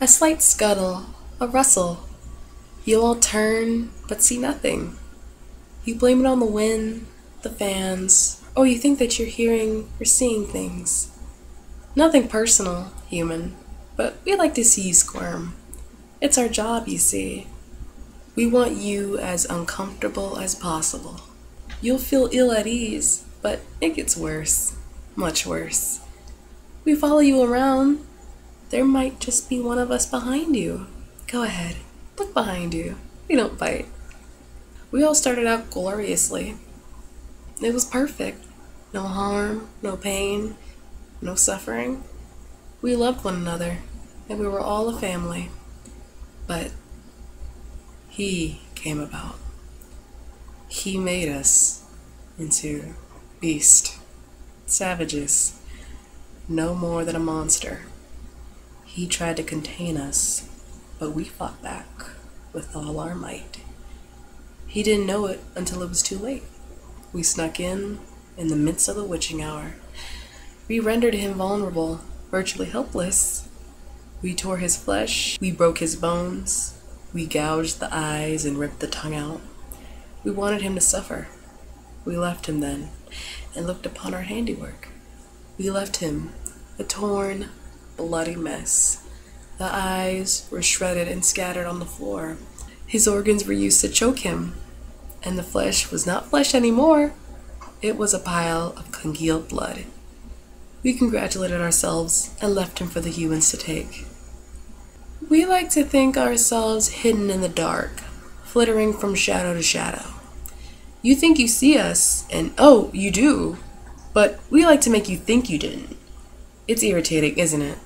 A slight scuttle, a rustle. You all turn, but see nothing. You blame it on the wind, the fans, or you think that you're hearing or seeing things. Nothing personal, human, but we like to see you squirm. It's our job, you see. We want you as uncomfortable as possible. You'll feel ill at ease, but it gets worse. Much worse. We follow you around. There might just be one of us behind you. Go ahead, look behind you. We don't bite. We all started out gloriously. It was perfect. No harm, no pain, no suffering. We loved one another, and we were all a family. But he came about. He made us into beast, savages, no more than a monster. He tried to contain us, but we fought back with all our might. He didn't know it until it was too late. We snuck in the midst of the witching hour. We rendered him vulnerable, virtually helpless. We tore his flesh, we broke his bones, we gouged the eyes and ripped the tongue out. We wanted him to suffer. We left him then, and looked upon our handiwork. We left him, a torn, bloody mess. The eyes were shredded and scattered on the floor. His organs were used to choke him, and the flesh was not flesh anymore. It was a pile of congealed blood. We congratulated ourselves and left him for the humans to take. We like to think ourselves hidden in the dark, flittering from shadow to shadow. You think you see us, and oh, you do, but we like to make you think you didn't. It's irritating, isn't it?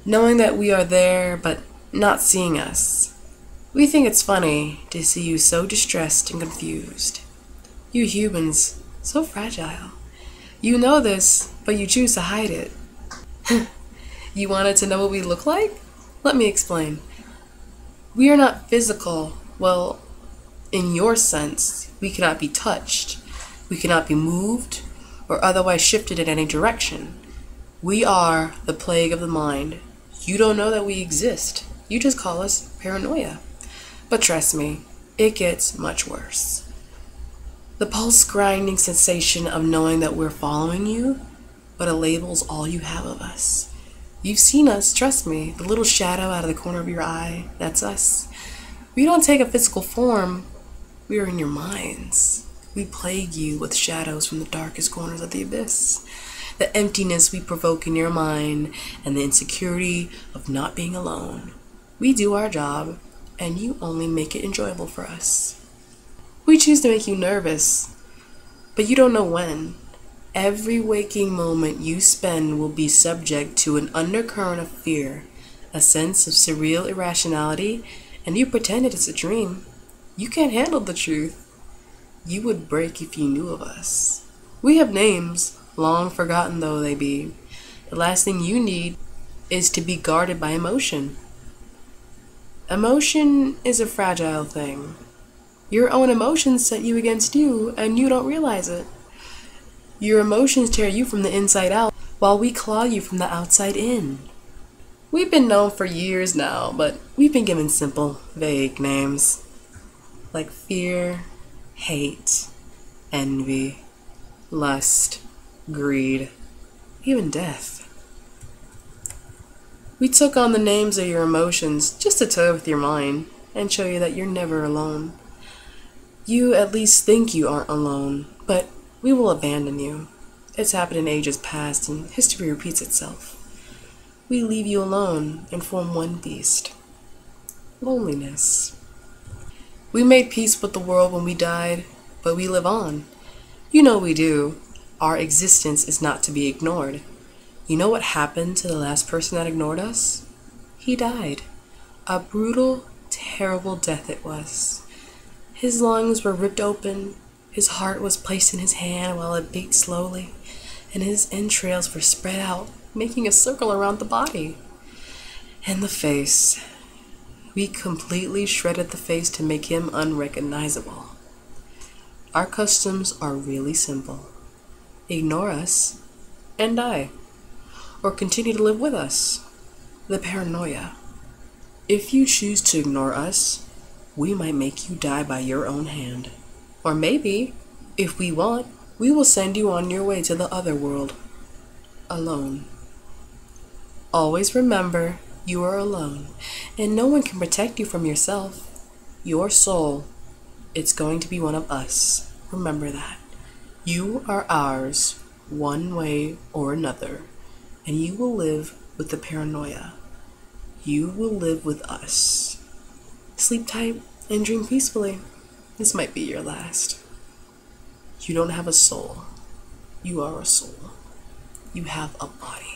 Knowing that we are there, but not seeing us. We think it's funny to see you so distressed and confused. You humans, so fragile. You know this, but you choose to hide it. You wanted to know what we look like? Let me explain. We are not physical. Well, in your sense, we cannot be touched. We cannot be moved or otherwise shifted in any direction. We are the plague of the mind. You don't know that we exist. You just call us paranoia. But trust me, it gets much worse. The pulse-grinding sensation of knowing that we're following you, but it labels all you have of us. You've seen us, trust me, the little shadow out of the corner of your eye, that's us. We don't take a physical form, we are in your minds. We plague you with shadows from the darkest corners of the abyss. The emptiness we provoke in your mind, and the insecurity of not being alone. We do our job, and you only make it enjoyable for us. We choose to make you nervous, but you don't know when. Every waking moment you spend will be subject to an undercurrent of fear, a sense of surreal irrationality, and you pretend it is a dream. You can't handle the truth. You would break if you knew of us. We have names, long forgotten though they be. The last thing you need is to be guarded by emotion. Emotion is a fragile thing. Your own emotions set you against you, and you don't realize it. Your emotions tear you from the inside out, while we claw you from the outside in. We've been known for years now, but we've been given simple, vague names. Like fear, hate, envy, lust, greed, even death. We took on the names of your emotions just to toy with your mind and show you that you're never alone. You at least think you aren't alone, but we will abandon you. It's happened in ages past and history repeats itself. We leave you alone and form one beast. Loneliness. We made peace with the world when we died, but we live on. You know we do. Our existence is not to be ignored. You know what happened to the last person that ignored us? He died. A brutal, terrible death it was. His lungs were ripped open, his heart was placed in his hand while it beat slowly, and his entrails were spread out, making a circle around the body. And the face. We completely shredded the face to make him unrecognizable. Our customs are really simple. Ignore us and die. Or continue to live with us. The paranoia. If you choose to ignore us, we might make you die by your own hand. Or maybe, if we want, we will send you on your way to the other world, alone. Always remember, you are alone, and no one can protect you from yourself. Your soul, it's going to be one of us. Remember that. You are ours, one way or another, and you will live with the paranoia. You will live with us. Sleep tight and dream peacefully. This might be your last. You don't have a soul. You are a soul. You have a body.